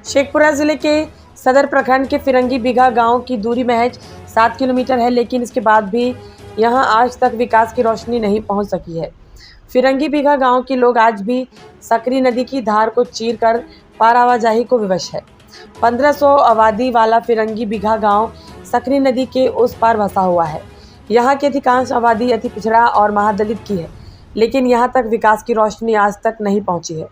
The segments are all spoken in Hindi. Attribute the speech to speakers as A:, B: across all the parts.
A: शेखपुरा जिले के सदर प्रखंड के फिरंगी बिघा गांव की दूरी महज 7 किलोमीटर है, लेकिन इसके बाद भी यहां आज तक विकास की रोशनी नहीं पहुंच सकी है। फिरंगी बिघा गांव के लोग आज भी सकरी नदी की धार को चीर कर पार आवाजाही को विवश है। 1500 आबादी वाला फिरंगी बिघा गांव सकरी नदी के उस पार बसा हुआ है। यहाँ की अधिकांश आबादी अति पिछड़ा और महादलित की है, लेकिन यहाँ तक विकास की रोशनी आज तक नहीं पहुँची है।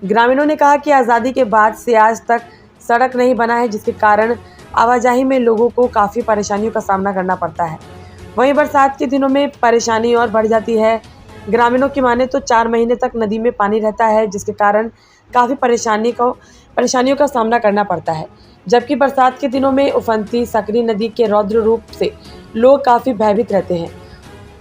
A: ग्रामीणों ने कहा कि आज़ादी के बाद से आज तक सड़क नहीं बना है, जिसके कारण आवाजाही में लोगों को काफ़ी परेशानियों का सामना करना पड़ता है। वहीं बरसात के दिनों में परेशानी और बढ़ जाती है। ग्रामीणों की माने तो 4 महीने तक नदी में पानी रहता है, जिसके कारण काफ़ी परेशानियों का सामना करना पड़ता है। जबकि बरसात के दिनों में उफनती सकरी नदी के रौद्र रूप से लोग काफ़ी भयभीत रहते हैं।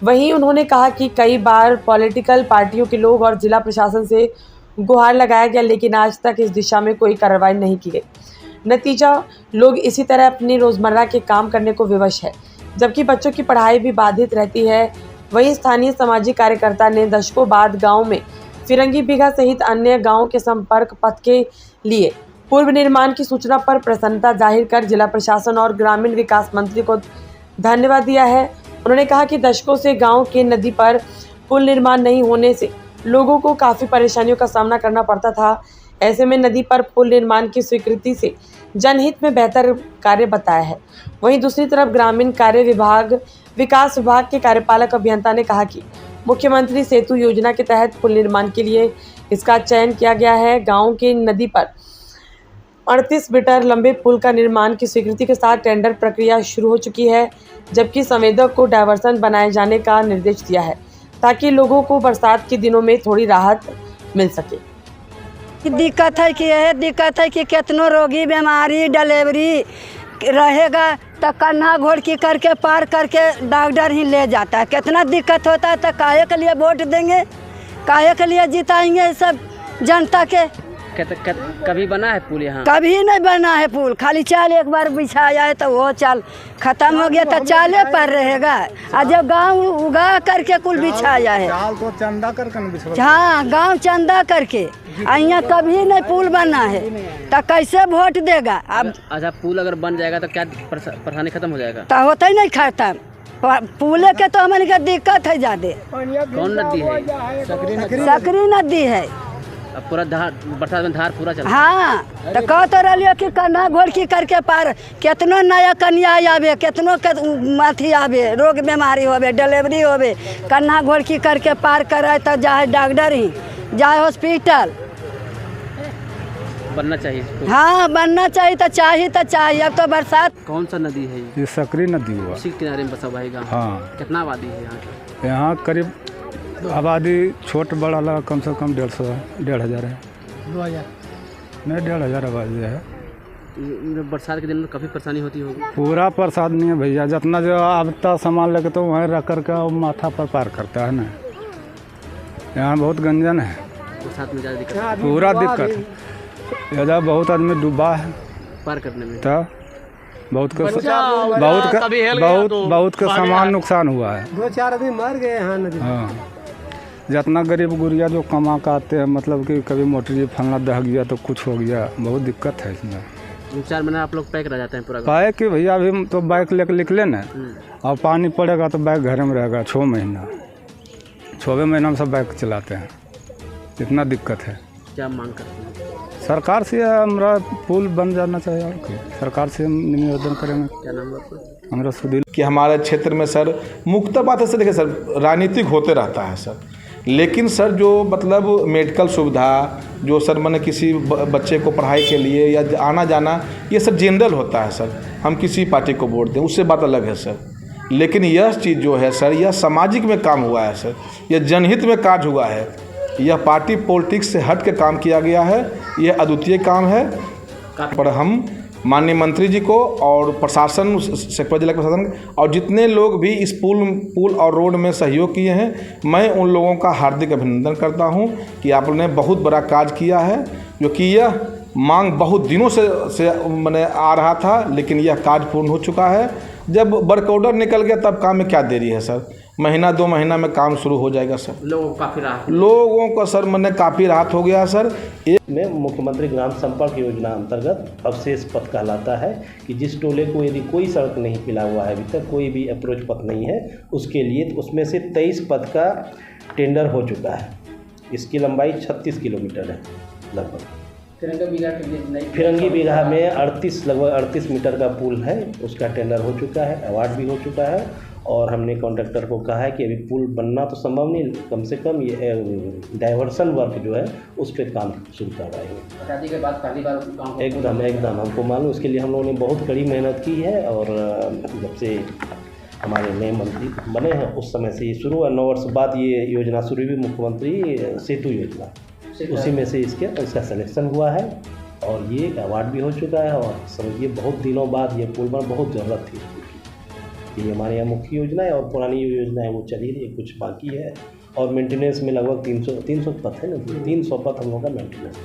A: वहीं उन्होंने कहा कि कई बार पॉलिटिकल पार्टियों के लोग और जिला प्रशासन से गुहार लगाया गया, लेकिन आज तक इस दिशा में कोई कार्रवाई नहीं की गई। नतीजा, लोग इसी तरह अपनी रोज़मर्रा के काम करने को विवश है, जबकि बच्चों की पढ़ाई भी बाधित रहती है। वहीं स्थानीय सामाजिक कार्यकर्ता ने दशकों बाद गांव में फिरंगी बिघा सहित अन्य गांव के संपर्क पथ के लिए पूर्व निर्माण की सूचना पर प्रसन्नता जाहिर कर जिला प्रशासन और ग्रामीण विकास मंत्री को धन्यवाद दिया है। उन्होंने कहा कि दशकों से गांव के नदी पर पुल निर्माण नहीं होने से लोगों को काफ़ी परेशानियों का सामना करना पड़ता था। ऐसे में नदी पर पुल निर्माण की स्वीकृति से जनहित में बेहतर कार्य बताया है। वहीं दूसरी तरफ ग्रामीण कार्य विकास विभाग के कार्यपालक अभियंता ने कहा कि मुख्यमंत्री सेतु योजना के तहत पुल निर्माण के लिए इसका चयन किया गया है। गाँव के नदी पर 38 मीटर लंबे पुल का निर्माण की स्वीकृति के साथ टेंडर प्रक्रिया शुरू हो चुकी है, जबकि संवेदक को डायवर्सन बनाए जाने का निर्देश दिया है, ताकि लोगों को बरसात के दिनों में थोड़ी राहत मिल सके।
B: दिक्कत है कि कितनों रोगी बीमारी डिलीवरी रहेगा तो कन्हा घोड़की करके पार करके डॉक्टर ही ले जाता है। कितना दिक्कत होता है, तो काहे के लिए वोट देंगे, काहे के लिए जिताएंगे सब जनता के।
C: कभी बना है पुल यहाँ? कभी
B: नहीं बना है पुल, खाली चाल एक बार बिछाया है तो वो चाल खत्म हो गया तो चाले पर रहेगा। और जब गांव उगा करके कुल बिछाया है,
D: तो चंदा करके,
B: हाँ गांव चंदा करके, यहाँ कभी नहीं पुल बना है तो कैसे वोट देगा। अब
C: अच्छा, पुल अगर बन जाएगा तो क्या परेशानी खत्म हो जाएगा?
B: तो होता ही नहीं खत्म। पुल के तो हमारे का दिक्कत है ज्यादा।
C: कौन नदी है?
B: सकरी नदी है।
C: अब पूरा धार बरसात में धार पूरा चल।
B: हाँ, तो कह तो रही कि कन्हा घोड़की करके पार, कितनो नया कन्या आवे, कितनो अथी आवे, रोग बीमारी होवे, डिलीवरी होवे, कन्हा घोड़की करके पार करे तो जाए डॉक्टर ही, जाए हॉस्पिटल।
C: बनना चाहिए।
B: हाँ बनना चाहिए तो चाहिए। अब तो बरसात।
C: कौन सा नदी है
D: ये? सकरी नदी हुआ,
C: उसी किनारे में बसा हुआ है गाँव।
D: हाँ।
C: कितना आबादी है यहाँ?
D: यहाँ करीब आबादी छोट बड़ा लगा कम से कम 150 है, 1,500 है।
C: 2000
D: नहीं, 1,500 आबादी है।
C: बरसात के दिन में काफ़ी परेशानी होती होगी।
D: पूरा प्रसाद नहीं है भैया, जितना जो आता सामान लेके तो वहीं रख कर के माथा पर पार करता है ना। यहाँ बहुत गंजन है,
C: बरसात में ज़्यादा दिक्कत,
D: पूरा दिक्कत है। ज़्यादा बहुत आदमी डूबा है
C: पार करने में।
D: तो बहुत का सामान नुकसान हुआ है।
E: 2-4 आदमी मर गए यहाँ नदी।
D: हाँ, जितना गरीब गुरिया जो कमा के आते हैं, मतलब कि कभी मोटर फलना दह गया तो कुछ हो गया, बहुत दिक्कत है इसमें।
C: 2-4 महीना आप लोग पैक रह जाते हैं पूरा?
D: काहे कि भैया अभी तो बाइक लेकर निकले ना, और पानी पड़ेगा तो बाइक घर में रहेगा 6 महीना। 6वें महीना में सब बाइक चलाते हैं, इतना दिक्कत है।
C: क्या मांग करते हैं?
D: सरकार से हमारा पुल बन जाना चाहिए, और सरकार से हम निवेदन करेंगे।
C: क्या नाम है आपका?
D: हमारा सुधीर।
F: कि हमारे क्षेत्र में सर मुख्य बात है सर, देखिए सर राजनीतिक होते रहता है सर, लेकिन सर जो मतलब मेडिकल सुविधा जो सर मैंने किसी बच्चे को पढ़ाई के लिए या आना जाना, ये सब जनरल होता है सर। हम किसी पार्टी को वोट दें उससे बात अलग है सर, लेकिन यह चीज़ जो है सर, यह सामाजिक में काम हुआ है सर, यह जनहित में कार्य हुआ है, यह पार्टी पॉलिटिक्स से हट के काम किया गया है, यह अद्वितीय काम है। पर हम माननीय मंत्री जी को और प्रशासन, शेखपुरा जिला के प्रशासन और जितने लोग भी इस पुल और रोड में सहयोग किए हैं, मैं उन लोगों का हार्दिक अभिनंदन करता हूं कि आपने बहुत बड़ा कार्य किया है, जो कि यह मांग बहुत दिनों से मैंने आ रहा था, लेकिन यह कार्य पूर्ण हो चुका है। जब वर्क ऑर्डर निकल गया तब काम में क्या देरी है सर। महीना 2 महीना में काम शुरू हो जाएगा सर।
C: लोगों को काफ़ी राहत
F: लोगों को सर मैंने काफ़ी राहत हो गया सर।
E: में मुख्यमंत्री ग्राम संपर्क योजना अंतर्गत अवशेष पथ कहलाता है कि जिस टोले को यदि कोई सड़क नहीं मिला हुआ है, अभी तक कोई भी अप्रोच पथ नहीं है, उसके लिए उसमें से 23 पथ का टेंडर हो चुका है। इसकी लंबाई 36 किलोमीटर है लगभग। फिरंगी बीघा में लगभग 38 मीटर का पुल है, उसका टेंडर हो चुका है, अवार्ड भी हो चुका है। और हमने कॉन्ट्रैक्टर को कहा है कि अभी पुल बनना तो संभव नहीं, कम से कम ये डाइवर्सन वर्क जो है उस पर काम शुरू करवाएंगे।
C: शादी के बाद पहली बार गाँव
E: एकदम हमको मालूम, उसके लिए हम लोगों ने बहुत कड़ी मेहनत की है। और जब से हमारे नए मंत्री बने हैं उस समय से ये शुरू हुआ। 9 वर्ष बाद ये योजना शुरू हुई, मुख्यमंत्री सेतु योजना, उसी में से इसका सिलेक्शन हुआ है और ये अवार्ड भी हो चुका है। और समझिए बहुत दिनों बाद ये पुल पर बहुत ज़रूरत थी इसकी। ये हमारे यहाँ मुख्य योजना है और पुरानी योजना है वो चली रही है, कुछ बाकी है। और मेंटेनेंस में लगभग 300 पथ है ना, 300 पथ हम लोग का मेंटेनेंस